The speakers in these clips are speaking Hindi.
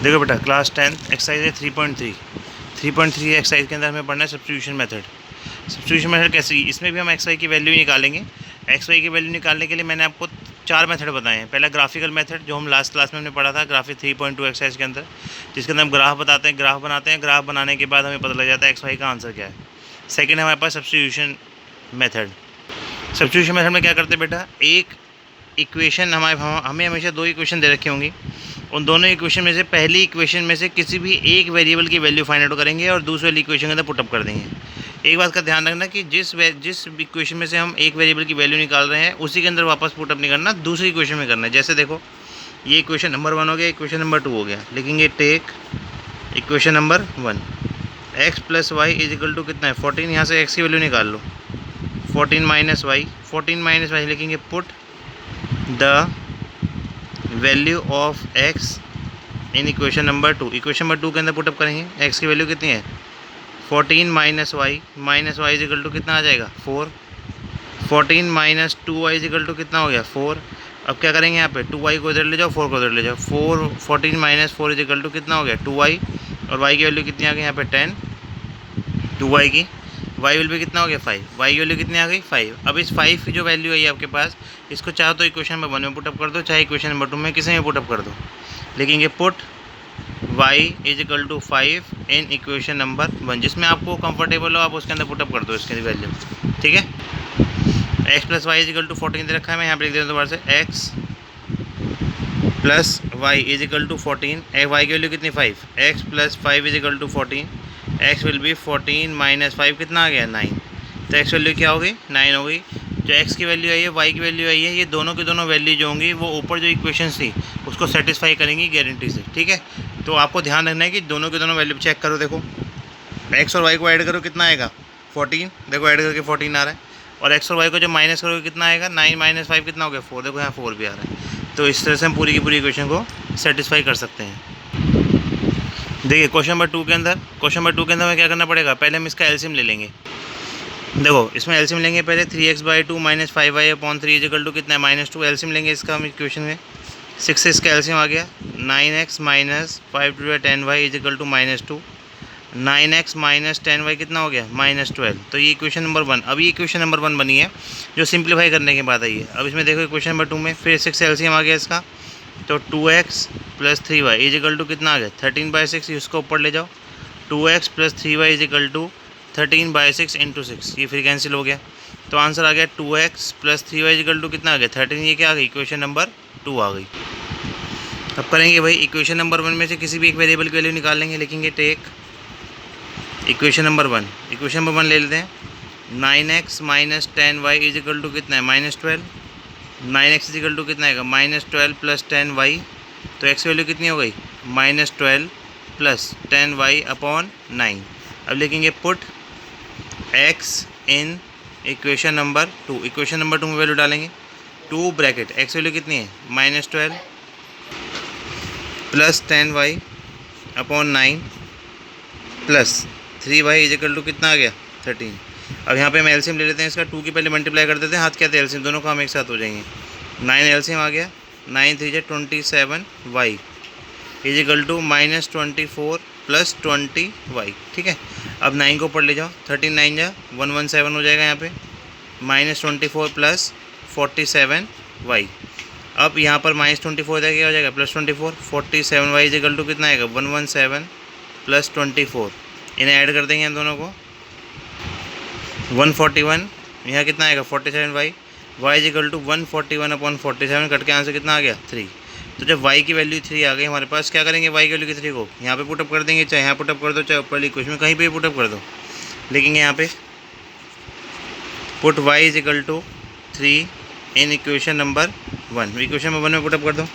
देखो बेटा, क्लास 10 एक्सरसाइज है 3.3 एक्सरसाइज के अंदर हमें पढ़ना है सब्स्टिट्यूशन मेथड। सब्स्टिट्यूशन मेथड कैसे, इसमें भी हम एक्स वाई की वैल्यू निकालेंगे। एक्स वाई की वैल्यू निकालने के लिए मैंने आपको 4 मेथड बताए हैं। पहला ग्राफिकल मेथड, जो हम लास्ट क्लास में हमने पढ़ा था ग्राफिक 3.2 एक्सरसाइज के अंदर, जिसके अंदर हम ग्राफ बनाते हैं। ग्राफ बनाने के बाद हमें पता लग जाता है एक्स वाई का आंसर क्या है। सेकेंड हमारे पास सब्स्टिट्यूशन मेथड। सब्स्टिट्यूशन मेथड में क्या करते हैं बेटा, एक इक्वेशन हमें हमेशा 2 इक्वेशन दे रखी होंगी। उन दोनों इक्वेशन में से पहली इक्वेशन में से किसी भी एक वेरिएबल की वैल्यू फाइंड आउट करेंगे और दूसरे वाली इक्वेशन के अंदर पुटअप कर देंगे। एक बात का ध्यान रखना कि जिस इक्वेशन में से हम एक वेरिएबल की वैल्यू निकाल रहे हैं उसी के अंदर वापस पुटअप नहीं करना, दूसरी इक्वेशन में करना है। जैसे देखो, ये इक्वेशन नंबर 1 हो गया, इक्वेशन नंबर 2 हो गया। लिखेंगे take equation number 1, x plus y is equal to कितना है 14। यहाँ से एक्स की वैल्यू निकाल लो, 14 माइनस वाई लिखेंगे put the value of x in equation number 2। Equation number 2 के अंदर पुटअप करेंगे। एक्स की वैल्यू कितनी है 14 minus y is equal to कितना आ जाएगा 4। 14 minus 2y is equal to कितना हो गया 4। अब क्या करेंगे यहाँ पे 2y को इधर ले जाओ, 4 को इधर ले जाओ। 14 माइनस 4 इज इक्वल टू कितना हो गया 2y, और y की वैल्यू कितनी आ गई यहाँ पे 10। 2y की y वैल्यू कितना हो गया 5, y की वैल्यू कितनी आ गई 5। अब इस 5 की जो वैल्यू है आपके पास, इसको चाहो तो इक्वेशन नंबर 1 में पुटअप कर दो, चाहे इक्वेशन नंबर 2 में, किसी में पुटअप कर दो। लिखेंगे put y is equal to 5 in equation number 1। जिसमें आपको कंफर्टेबल हो आप उसके अंदर पुटअप कर दो इसकी वैल्यू, ठीक है। x plus y is equal to 14 दे रखा है, मैं यहाँ पे लिख देता हूँ दोबारा से, x plus y is equal to 14। y की वैल्यू कितनी 5, x plus 5 is equal to 14। x will be 14 minus 5 कितना आ गया 9। तो x वैल्यू क्या हो गई 9 हो गई। जो x की वैल्यू आई है, y की वैल्यू आई है, ये दोनों की दोनों वैल्यू जो होंगी वो ऊपर जो इक्वेशन थी उसको सेटिस्फाई करेंगी गारंटी से, ठीक है। तो आपको ध्यान रखना है कि दोनों के दोनों वैल्यू चेक करो। देखो x और y को ऐड करो, कितना आएगा 14। देखो ऐड करके 14 आ रहा है। और x और y को जो माइनस करोगे कितना आएगा 9 माइनस 5 कितना हो गया 4। देखो यहाँ 4 भी आ रहा है। तो इस तरह से हम पूरी की पूरी इक्वेशन को सेटिस्फाई कर सकते हैं। देखिए क्वेश्चन नंबर 2 के अंदर हमें क्या करना पड़ेगा, पहले हम इसका एलसीएम ले लेंगे। देखो इसमें एलसीएम लेंगे पहले, 3x/2 minus 5y/3 is equal to कितना है -2। एलसीएम लेंगे इसका हम इक्वेशन में, 6 से इसका एलसीएम आ गया 9x minus 5/10y is equal to -2। 9x minus 10y कितना हो गया -12। तो ये इक्वेशन नंबर 1। अब ये इक्वेशन नंबर 1 बनी है जो सिंप्लीफाई करने के बाद आई है। अब इसमें देखो इक्वेशन नंबर 2 में फिर 6 से एलसीएम आ गया इसका, तो 2x plus 3y is equal to कितना आ गया 13/6। इसको ऊपर ले जाओ, 2x plus 3y is equal to 13/6 into 6, ये फिर कैंसिल हो गया। तो आंसर आ गया 2x plus 3y is equal to कितना आ गया 13। ये क्या आ गई इक्वेशन नंबर 2 आ गई। अब करेंगे भाई, इक्वेशन नंबर 1 में से किसी भी एक वेरिएबल की वैल्यू निकाल लेंगे। लिखेंगे take equation number 1। Equation number 1 ले लेते हैं, 9x minus 10y is equal to कितना है -12। 9x इज इक्वल टू कितना आएगा -12 प्लस 10y। तो x की वैल्यू कितनी हो गई -12 प्लस 10y/9। अब लिखेंगे पुट x इन इक्वेशन नंबर 2। इक्वेशन नंबर 2 में वैल्यू डालेंगे, 2 ब्रैकेट x वैल्यू कितनी है -12 plus 10y/9 plus 3y is equal to कितना आ गया 13। अब यहाँ पे हम एलसीएम ले लेते हैं इसका, 2 की पहले मल्टीप्लाई कर देते हैं, हाथ क्या थे एलसीएम, दोनों काम एक साथ हो जाएंगे। 9 एलसीएम आ गया, 9 3 27y is equal to -24 plus 20y, ठीक है। अब 9 को ऊपर ले जाओ, 13 9 जा 117 हो जाएगा यहाँ पे, -24 प्लस 47y। अब यहाँ पर -24 क्या हो जाएगा +24, 47y इज इक्वल टू कितना आएगा 117 प्लस 24। इन्हें ऐड कर देंगे हम दोनों को, 141 यहाँ कितना आएगा 47y। y is equal to 141/47, cut के आंसर कितना आ गया 3। तो जब y की वैल्यू 3 आ गई हमारे पास, क्या करेंगे y की वैल्यू 3 को यहाँ पे पुटअप कर देंगे, चाहे यहाँ पुटअप कर दो चाहे ऊपर इक्वेशन में कहीं पे पुटअप कर दो। लिखेंगे यहाँ पे put y is equal to 3 in equation number 1। Equation number 1 में पुटअप कर दो,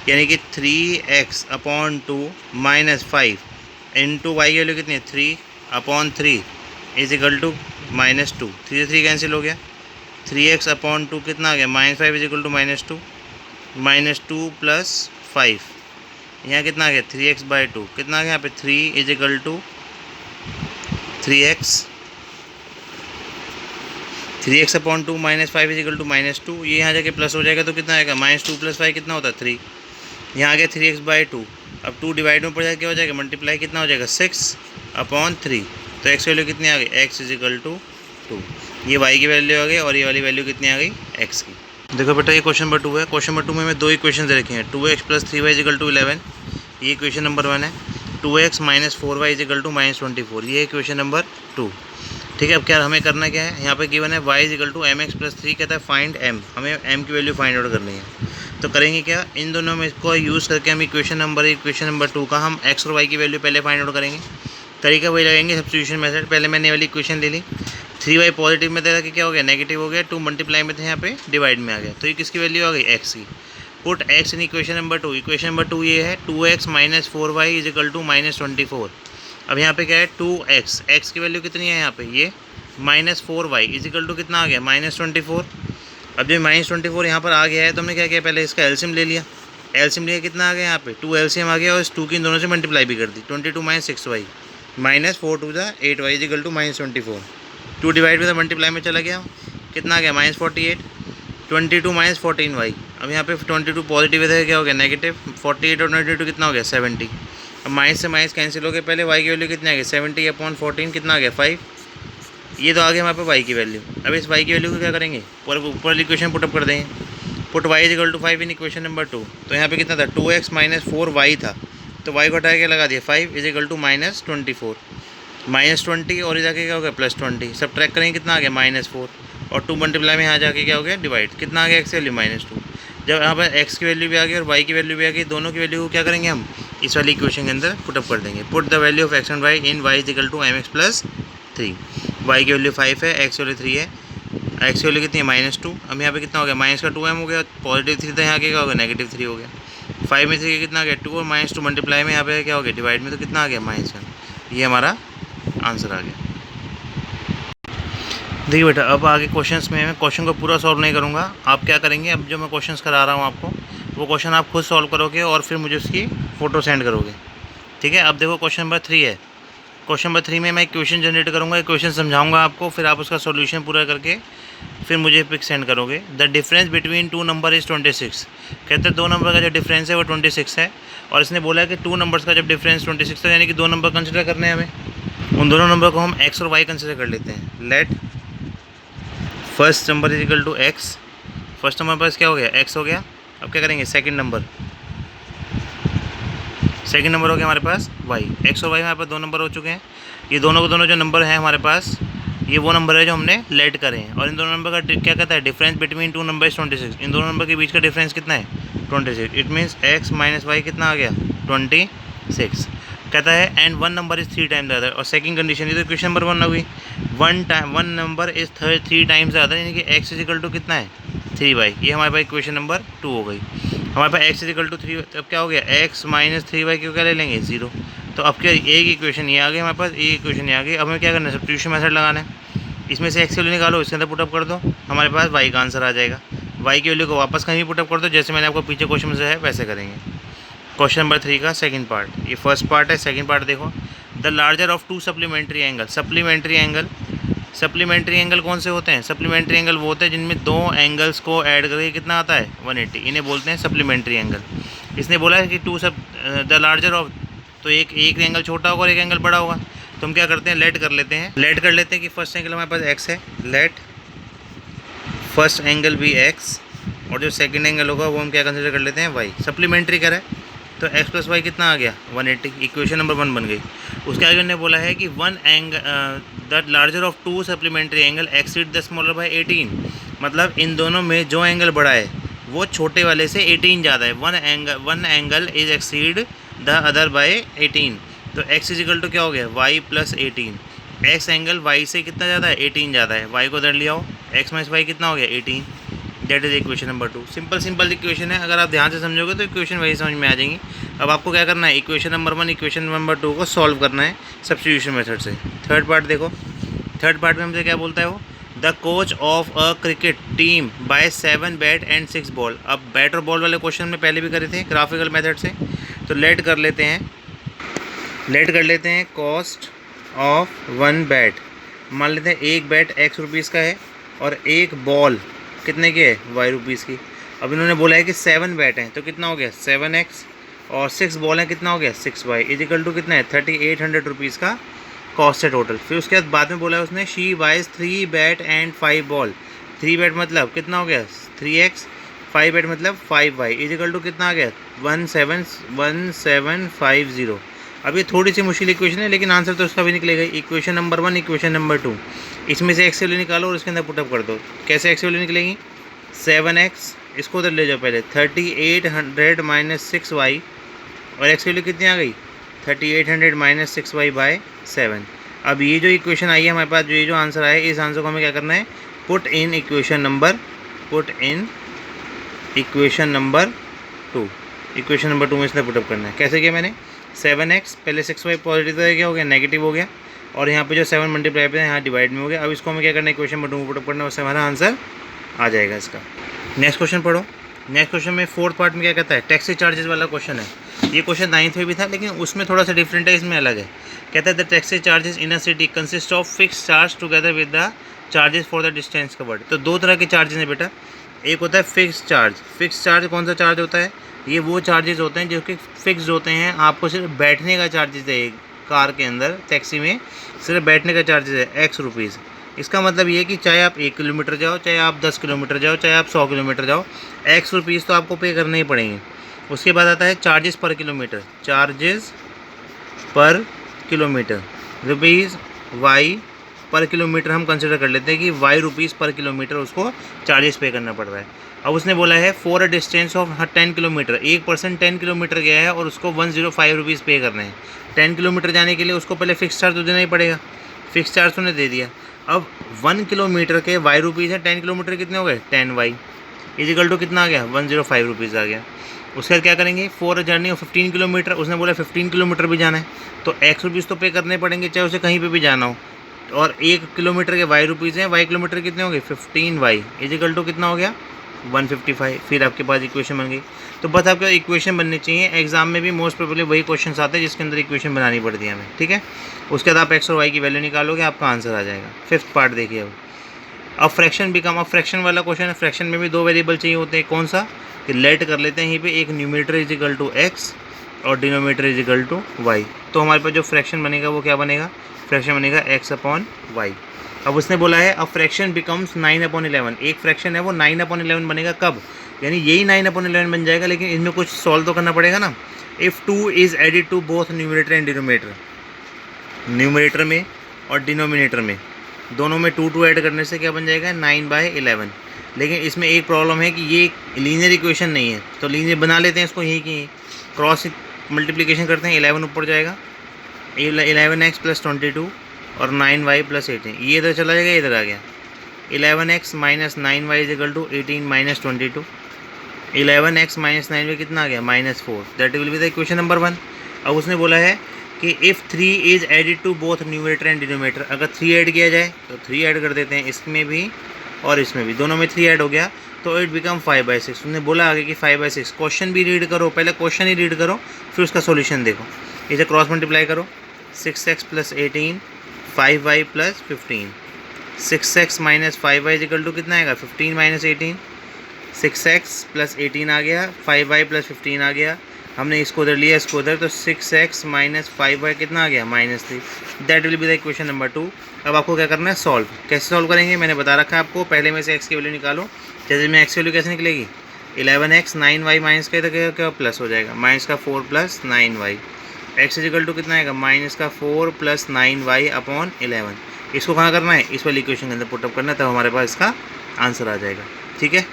यानी कि 3x/2 माइनस 5 इंटू वाई की वैल्यू कितनी है 3/3 इज इक्वल टू -2। 3 से 3 कैंसिल हो गया, 3x/2 कितना आ गया -5 इज इक्वल टू -2। -2 प्लस 5 यहाँ कितना आ गया 3x/2 कितना आ गया यहाँ पे 3 is equal to 3x। 3x/2 -5 is equal to -2, ये यहाँ जाके प्लस हो जाएगा तो कितना आएगा -2 प्लस 5 कितना होता है 3। यहाँ आ गया 3x/2 अब 2 डिवाइड में पड़ जाएगा, क्या हो जाएगा मल्टीप्लाई, कितना हो जाएगा 6/3। तो एक्स वैल्यू कितनी आ गई, एक्स इज इक्वल टू 2। ये वाई की वैल्यू आ गई और ये वाली वैल्यू कितनी आ गई, एक्स की। देखो बेटा ये क्वेश्चन नंबर 2 है। क्वेश्चन नंबर 2 में हमें 2 इक्वेशन रखे हैं, 2x + 3y is equal to 11, ये इक्वेशन नंबर 1 है। 2x - 4y is equal to -24, ये इक्वेशन नंबर 2। ठीक है, अब क्या हमें करना क्या है, यहाँ पे गिवन है y is equal to mx + 3, कहता है फाइंड m, हमें m की वैल्यू फाइंड आउट करनी है। तो करेंगे क्या, इन दोनों में इसको यूज़ करके हम इक्वेशन नंबर 2 का हम x और y की वैल्यू पहले फाइंड आउट करेंगे। तरीका वही लगाएंगे, सब्स्टिट्यूशन मेथड। पहले मैंने वाली इक्वेशन ले ली, 3y पॉजिटिव में दे रहा कि क्या हो गया, नेगेटिव हो गया, 2 मल्टीप्लाई में थे, यहाँ पे डिवाइड में आ गया। तो ये किसकी वैल्यू आ गई, x की। पुट x इन इक्वेशन नंबर 2। इक्वेशन नंबर 2 ये है 2x - 4y is equal to -24। अब यहाँ पे क्या है 2x, x की वैल्यू कितनी है यहाँ पे, ये -4y इज इक्वल टू कितना आ गया, -24। अब जो -24 यहाँ पर आ गया है तो हमने क्या किया, पहले इसका एलसीएम ले लिया। एलसीएम लिया, कितना आ गया यहाँ पे 2 एलसीएम आ गया और इस 2 की इन दोनों से मल्टीप्लाई भी कर दी। 22 - 6y -4 2 8y is equal to -24। 2 divide में मल्टीप्लाई में चला गया, कितना आ गया -48। 22 - 14y, अब यहाँ पे 22 पॉजिटिव है, क्या हो गया नेगेटिव। 48 और 92 कितना हो गया 70। अब माइनस से माइनस कैंसिल हो गया, पहले y की वैल्यू कितनी आ गई 70/14, कितना आ गया 5। ये तो आ गया हमारे पे y की वैल्यू। अब इस y की वैल्यू को क्या करेंगे, ऊपर इक्वेशन पुटअप कर देंगे। Put y is equal to 5 in equation number 2। तो यहाँ पे कितना था 2x - 4y था, तो y को हटा के लगा दिया 5 इज इक्वल टू -24। -20 और जाके क्या हो गया +20, सब ट्रैक करेंगे, कितना आ गया -4 और 2 मल्टीप्लाई में यहाँ जाके क्या हो गया डिवाइड, कितना आ गया x की वैल्यू -2। जब यहाँ पर x की वैल्यू भी आ गई और y की वैल्यू भी आ गई, दोनों की वैल्यू को क्या करेंगे हम इस वाली इक्वेशन के अंदर पुटअप कर देंगे। Put the value of x and y in y is equal to mx + 3। y की वैल्यू 5 है, x की वैल्यू 3 है, x की वैल्यू कितनी है -2। अब यहाँ पे कितना हो गया, माइनस का 2m हो गया, पॉजिटिव 3 था, यहाँ क्या हो गया -3 हो गया। 5 में 3 कितना आ गया 2 और -2 मल्टीप्लाई में यहाँ पे क्या हो गया डिवाइड में, तो कितना आ गया -1। ये हमारा आंसर आ गया। देखिए बेटा अब आगे क्वेश्चंस में मैं क्वेश्चन को पूरा सॉल्व नहीं करूँगा, आप क्या करेंगे, अब जो मैं क्वेश्चंस करा रहा हूँ आपको वो क्वेश्चन आप खुद सॉल्व करोगे और फिर मुझे उसकी फ़ोटो सेंड करोगे। ठीक है, अब देखो क्वेश्चन नंबर 3 है। क्वेश्चन नंबर 3 में मैं इक्वेशन जनरेट करूँगा, इक्वेशन समझाऊंगा आपको, फिर आप उसका सॉल्यूशन पूरा करके फिर मुझे पिक सेंड करोगे। The difference between 2 number is 26। कहते हैं 2 नंबर का जो डिफरेंस है वो 26 है, और इसने बोला है कि 2 नंबर्स का जब डिफरेंस 26 है, यानी कि 2 नंबर कंसिडर करने हैं हमें। उन दोनों नंबर को हम x और y कंसिडर कर लेते हैं। Let first number is equal to x, first number पास क्या हो गया x हो गया। अब क्या करेंगे सेकंड नंबर हो गया हमारे पास y, x और y हमारे पास 2 नंबर हो चुके हैं। ये दोनों जो नंबर हैं हमारे पास, ये वो नंबर है जो हमने लेट करे हैं, और इन दोनों नंबर का क्या कहता है डिफरेंस बिटवीन 2 नंबर इज 26। इन दोनों नंबर के बीच का डिफरेंस कितना है 26। इट मीन्स x - y कितना आ गया 26। कहता है एंड 1 नंबर इज़ 3 टाइम्स ज़्यादा, और सेकंड कंडीशन ये तो क्वेश्चन नंबर 1 हुई, 1 नंबर इज़ 3 टाइम्स ज़्यादा, यानी कि x इज इक्वल टू कितना है 3y। ये हमारे पास इक्वेशन नंबर 2 हो गई। हमारे पास x इज इक्वल टू 3, अब क्या हो गया x - 3y क्यों क्या ले लेंगे 0। तो अब क्या एक इक्वेशन ये आ गई हमारे पास, एक इक्वेशन ये आ गई। अब हमें क्या करना है सब्स्टिट्यूशन मेथड लगाना है, इसमें से x की वैल्यू निकालो, इसके अंदर पुटअप कर दो, हमारे पास y का आंसर आ जाएगा। y की वैल्यू को वापस कहीं पुटअप कर दो, जैसे मैंने आपको पीछे क्वेश्चन में से है वैसे करेंगे। क्वेश्चन नंबर 3 का सेकंड पार्ट, ये फर्स्ट पार्ट है, सेकंड पार्ट देखो। The larger of 2 supplementary angle, supplementary angle कौन से होते हैं, सप्लीमेंट्री एंगल वो होते हैं जिनमें 2 एंगल्स को ऐड करके कितना आता है 180, इन्हें बोलते हैं सप्लीमेंट्री एंगल। इसने बोला है कि द लार्जर ऑफ, तो एक एंगल छोटा होगा और एक एंगल बड़ा होगा, तो हम क्या करते हैं लेट कर लेते हैं कि फर्स्ट एंगल हमारे पास x है, लेट फर्स्ट एंगल भी x, और जो सेकंड एंगल होगा वो हम क्या कंसिडर कर लेते हैं y। सप्लीमेंट्री करें तो x + y कितना आ गया 180, इक्वेशन नंबर 1 बन गई। उसके आगे ने बोला है कि the larger of 2 supplementary angle exceed the smaller by 18, मतलब इन दोनों में जो एंगल बड़ा है वो छोटे वाले से 18 ज़्यादा है। One angle is exceed the other by 18, तो x इज इक्वल टू क्या हो गया y + 18। x एंगल y से कितना ज़्यादा है 18 ज़्यादा है, y को उधर लिया हो, x - y कितना हो गया 18। That is equation number 2। Simple equation है, अगर आप ध्यान से समझोगे तो इक्वेशन वही समझ में आ जाएंगी। अब आपको क्या करना है इक्वेशन नंबर 1 इक्वेशन नंबर 2 को सॉल्व करना है सब्स्टिट्यूशन मेथड से। थर्ड पार्ट देखो, थर्ड पार्ट में हमसे क्या बोलता है वो, the coach of a cricket team buy 7 bat and 6 ball. अब बैट और बॉल वाले क्वेश्चन में पहले भी करे थे ग्राफिकल मेथड से, तो लेट कर लेते हैं कॉस्ट ऑफ 1 बैट। मान लेते हैं एक बैट x रुपीज़ का है और एक बॉल कितने की है y रुपीज़ की। अब इन्होंने बोला है कि 7 बैट हैं, तो कितना हो गया 7x, और 6 बॉल है, कितना हो गया 6y इजिकल टू कितना है 3800 रुपीज़ का कॉस्ट है टोटल। फिर उसके बाद में बोला है उसने she buys 3 bat and 5 ball. 3 bat मतलब कितना हो गया 3x, 5 बैट मतलब 5y इजिकल टू कितना आ गया 1750। अब ये थोड़ी सी मुश्किल इक्वेशन है लेकिन आंसर तो उसका भी निकलेगा। इक्वेशन नंबर 1, इक्वेशन नंबर 2, इसमें से एक्स वैल्यू निकालो और उसके अंदर पुटअप कर दो। कैसे एक्स वैल्यू निकलेगी 7x, इसको उधर ले जाओ पहले 3800 माइनस 6y और एक्स वैल्यू कितनी आ गई 3800 माइनस 6y बाय 7। अब ये जो इक्वेशन आई है हमारे पास, जो ये जो आंसर आया, इस आंसर को हमें क्या करना है put in equation number 2। Equation number 2 में इसने पुटअप करना है। कैसे किया मैंने 7x पहले 6y पॉजिटिव था, क्या हो गया नेगेटिव हो गया, और यहाँ पे जो 7 मल्टीप्लाई पे है यहाँ डिवाइड में हो गया। अब इसको हमें क्या करना है इक्वेशन नंबर 2 में पुटअप करना है, उससे हमारा आंसर आ जाएगा इसका। नेक्स्ट क्वेश्चन पढ़ो। नेक्स्ट क्वेश्चन में 4th पार्ट में क्या कहता है टैक्सी चार्जेस वाला क्वेश्चन है। ये क्वेश्चन 9th में भी था लेकिन उसमें थोड़ा सा डिफरेंट है, इसमें अलग है। कहता है the taxi charges in a city consist of fix charge together with the charges for the distance covered. तो 2 तरह के चार्जेस हैं बेटा। एक होता है फिक्स चार्ज। फिक्स चार्ज कौन सा चार्ज होता है, ये वो चार्जेस होते हैं जो कि फिक्स होते हैं, आपको सिर्फ बैठने का चार्जेस है कार के अंदर टैक्सी में, सिर्फ बैठने का चार्जेस है x रुपीज़। इसका मतलब ये है कि चाहे आप 1 किलोमीटर जाओ, चाहे आप 10 किलोमीटर जाओ, चाहे आप 100 किलोमीटर जाओ, x रुपीज़ तो आपको पे करने ही पड़ेंगे। उसके बाद आता है चार्जेस पर किलोमीटर। चार्जेस पर किलोमीटर रुपीज़ y पर किलोमीटर हम कंसिडर कर लेते हैं कि y रुपीज़ पर किलोमीटर उसको चार्जेस पे करना पड़ रहा है। अब उसने बोला है for a distance of 10 kilometre, एक पर्सन 10 किलोमीटर गया है और उसको 105 रुपीज़ पे करने हैं। 10 किलोमीटर जाने के लिए उसको पहले फिक्स चार्ज तो देना ही पड़ेगा। फिक्स चार्ज उन्हें दे दिया। अब 1 किलोमीटर के y रुपीज़ है, 10 किलोमीटर कितने हो गए 10y इजिकल टू कितना आ गया 105 रुपीज़ आ गया। उसके बाद क्या करेंगे for a journey of 15 kilometre, उसने बोला 15 किलोमीटर भी जाना है तो x रुपीज़ तो पे करने पड़ेंगे चाहे उसे कहीं पर भी जाना हो। और 1 किलोमीटर के y रुपीज़ हैं, y किलोमीटर कितने होंगे 15y इजिकल टू कितना हो गया 155। फिर आपके पास इक्वेशन बन गई। तो बस आपके इक्वेशन बननी चाहिए। एग्जाम में भी मोस्ट प्रोबेबली वही क्वेश्चन आते हैं जिसके अंदर इक्वेशन बनानी पड़ती है हमें, ठीक है। उसके बाद आप x और y की वैल्यू निकालोगे, आपका आंसर आ जाएगा। 5th पार्ट देखिए। अब फ्रैक्शन बिकम, अब फ्रैक्शन वाला क्वेश्चन है। फ्रैक्शन में भी 2 वेरिएबल चाहिए होते हैं। कौन सा कि लेट कर लेते हैं यहीं पे, एक numerator is equal to x और denominator is equal to y। तो हमारे पास जो फ्रैक्शन बनेगा वो क्या बनेगा, फ्रैक्शन बनेगा x अपॉन y। अब उसने बोला है अब फ्रैक्शन बिकम्स 9/11। एक फ्रैक्शन है वो 9/11 बनेगा कब, यानी यही 9/11 बन जाएगा, लेकिन इनमें कुछ सॉल्व तो करना पड़ेगा ना। If 2 is added to both numerator and denominator, numerator में और डिनोमिनेटर में दोनों में 2 ऐड करने से क्या बन जाएगा 9/11। लेकिन इसमें एक प्रॉब्लम है कि ये लीनियर इक्वेशन नहीं है, तो लीनियर बना लेते हैं इसको, यहीं की क्रॉस मल्टीप्लिकेशन करते हैं। 11 ऊपर जाएगा 11x + 22 और 9y + 18, ये इधर चला जाएगा, इधर आ गया 11x - 9y = 18 - 22। 11x - 9y कितना आ गया -4। That will be the equation number 1। अब उसने बोला है कि if 3 is added to both numerator and denominator, अगर 3 ऐड किया जाए तो 3 ऐड कर देते हैं, इसमें भी और इसमें भी, दोनों में 3 ऐड हो गया तो इट बिकम 5/6। उसने बोला आगे कि 5/6। क्वेश्चन भी रीड करो, पहले क्वेश्चन ही रीड करो फिर उसका सॉल्यूशन देखो। इसे क्रॉस मल्टीप्लाई करो, 6x + 18 5y + 15। 6x - 5y = कितना आएगा 15 - 18। 6x + 18 आ गया, 5y + 15 आ गया, हमने इसको उधर लिया इसको उधर, तो 6x - 5y कितना आ गया -3। That will be the equation number 2। अब आपको क्या करना है सॉल्व। कैसे सॉल्व करेंगे मैंने बता रखा है आपको, पहले में से x की वैल्यू निकालो। जैसे में x की वैल्यू कैसे निकलेगी 11x 9y माइनस का क्या प्लस हो जाएगा -4 + 9y। x = कितना आएगा -4 + 9y अपॉन 11। इसको कहाँ करना है इस वाली इक्वेशन के अंदर पुटअप करना है, तब हमारे पास इसका आंसर आ जाएगा, ठीक है।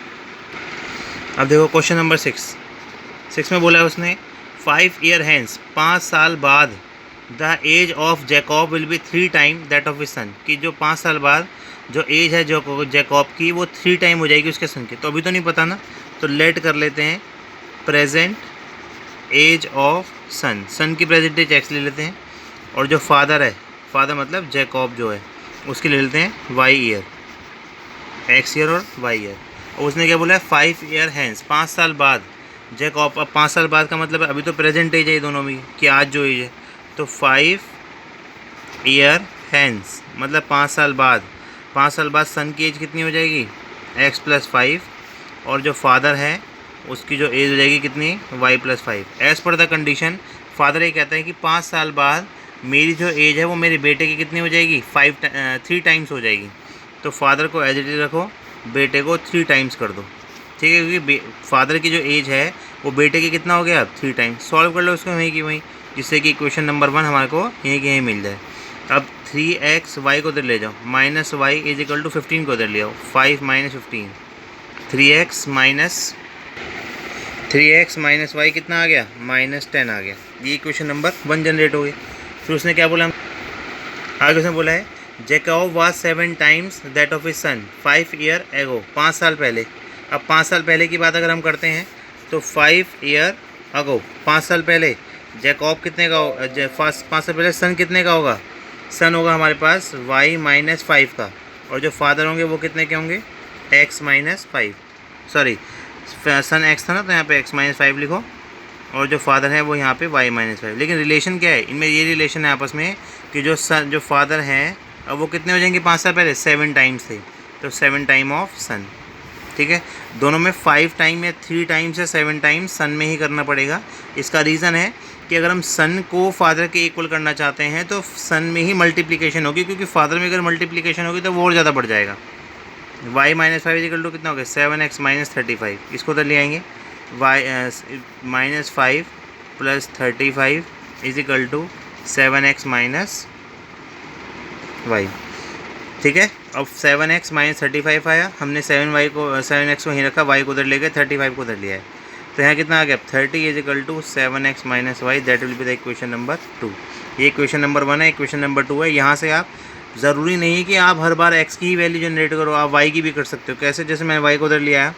अब देखो क्वेश्चन नंबर 6 में बोला है उसने 5 ईयर हैंस, 5 साल बाद the age of Jacob will be 3 time that of his son, कि जो 5 साल बाद जो एज है जो जैकॉब की वो 3 टाइम हो जाएगी उसके सन की। तो अभी तो नहीं पता ना, तो लेट कर लेते हैं प्रेजेंट एज ऑफ सन की प्रेजेंट एज x ले लेते हैं, और जो फादर है, फादर मतलब जैकॉब जो है उसकी ले लेते हैं y ईयर, x ईयर और y ईयर। और उसने क्या बोला है 5 ईयर हैंस, 5 साल बाद जैकॉब। अब 5 साल बाद का मतलब अभी तो प्रेजेंट एज है ये दोनों में कि आज जो एज है, तो 5 ईयर हैंस मतलब 5 साल बाद। 5 साल बाद सन की एज कितनी हो जाएगी x + 5, और जो फादर है उसकी जो एज हो जाएगी कितनी, y+5। As per the condition father ये कहता है कि 5 साल बाद मेरी जो एज है वो मेरे बेटे की कितनी हो जाएगी, 3 टाइम्स हो जाएगी। तो फादर को एज इट इज रखो, बेटे को 3 टाइम्स कर दो, ठीक है, क्योंकि फादर की जो एज है वो बेटे की कितना हो गया, अब 3 टाइम्स। सॉल्व कर लो उसको वहीं की वहीं, जिससे कि इक्वेशन नंबर 1 हमारे को यहीं की यहीं मिल जाए। अब 3x y को इधर ले जाओ, minus y is equal to 15 को इधर ले आओ, 5 माइनस 15, 3x माइनस वाई कितना आ गया, -10 आ गया। ये इक्वेशन नंबर 1 जनरेट हो गई। फिर उसने क्या बोला, आगे उसने बोला है Jacob was 7 times that of his sun 5 year ago, 5 साल पहले। अब 5 साल पहले की बात अगर हम करते हैं तो 5 ईयर अगो, 5 साल पहले जैकब कितने का हो, 5 साल पहले सन कितने का होगा, सन होगा हमारे पास y-5 का, और जो फादर होंगे वो कितने के होंगे, x-5, सॉरी सन x था ना, तो यहाँ पे x-5 लिखो, और जो फादर है वो यहाँ पे y-5। लेकिन रिलेशन क्या है इनमें, ये रिलेशन है आपस में कि जो फादर हैं अब वो कितने हो जाएंगे 5 साल पहले, 7 टाइम्स थे, तो 7 टाइम ऑफ सन, ठीक है। दोनों में 5 टाइम या 3 टाइम्स या 7 टाइम्स सन में ही करना पड़ेगा। इसका रीज़न है कि अगर हम सन को फादर के इक्वल करना चाहते हैं तो सन में ही मल्टीप्लिकेशन होगी, क्योंकि फादर में अगर मल्टीप्लिकेशन होगी तो वो और ज़्यादा बढ़ जाएगा। y-5 इक्वल टू कितना हो गया, 7x - 35, इसको तो ले आएंगे, y-5 + 35 is equal to 7x - y, ठीक है। अब 7x - 35 आया, हमने 7x को यहीं रखा, y को उधर ले गए, 35 को उधर लिया है, तो यहाँ कितना आ गया, 30 is equal to 7x - y, that will be the equation number 2। ये इक्वेशन नंबर 1 है, इक्वेशन नंबर 2 है। यहाँ से आप ज़रूरी नहीं है कि आप हर बार x की ही वैल्यू जनरेट करो, आप y की भी कर सकते हो। कैसे, जैसे मैंने y को उधर लिया है,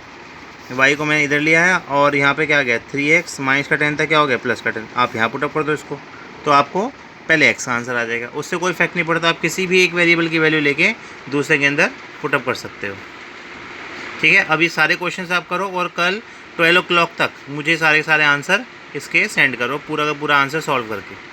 y को मैंने इधर लिया है, और यहाँ पे क्या आ गया 3x माइनस का 10 था, क्या हो गया प्लस का 10, आप यहाँ पुटअप कर दो इसको, तो आपको पहले x का आंसर आ जाएगा। उससे कोई इफेक्ट नहीं पड़ता, आप किसी भी एक वेरिएबल की वैल्यू लेके दूसरे के अंदर पुटअप कर सकते हो, ठीक है। अब ये सारे क्वेश्चन आप करो और कल 12 o'clock तक मुझे सारे आंसर इसके सेंड करो, पूरा का पूरा आंसर सॉल्व करके।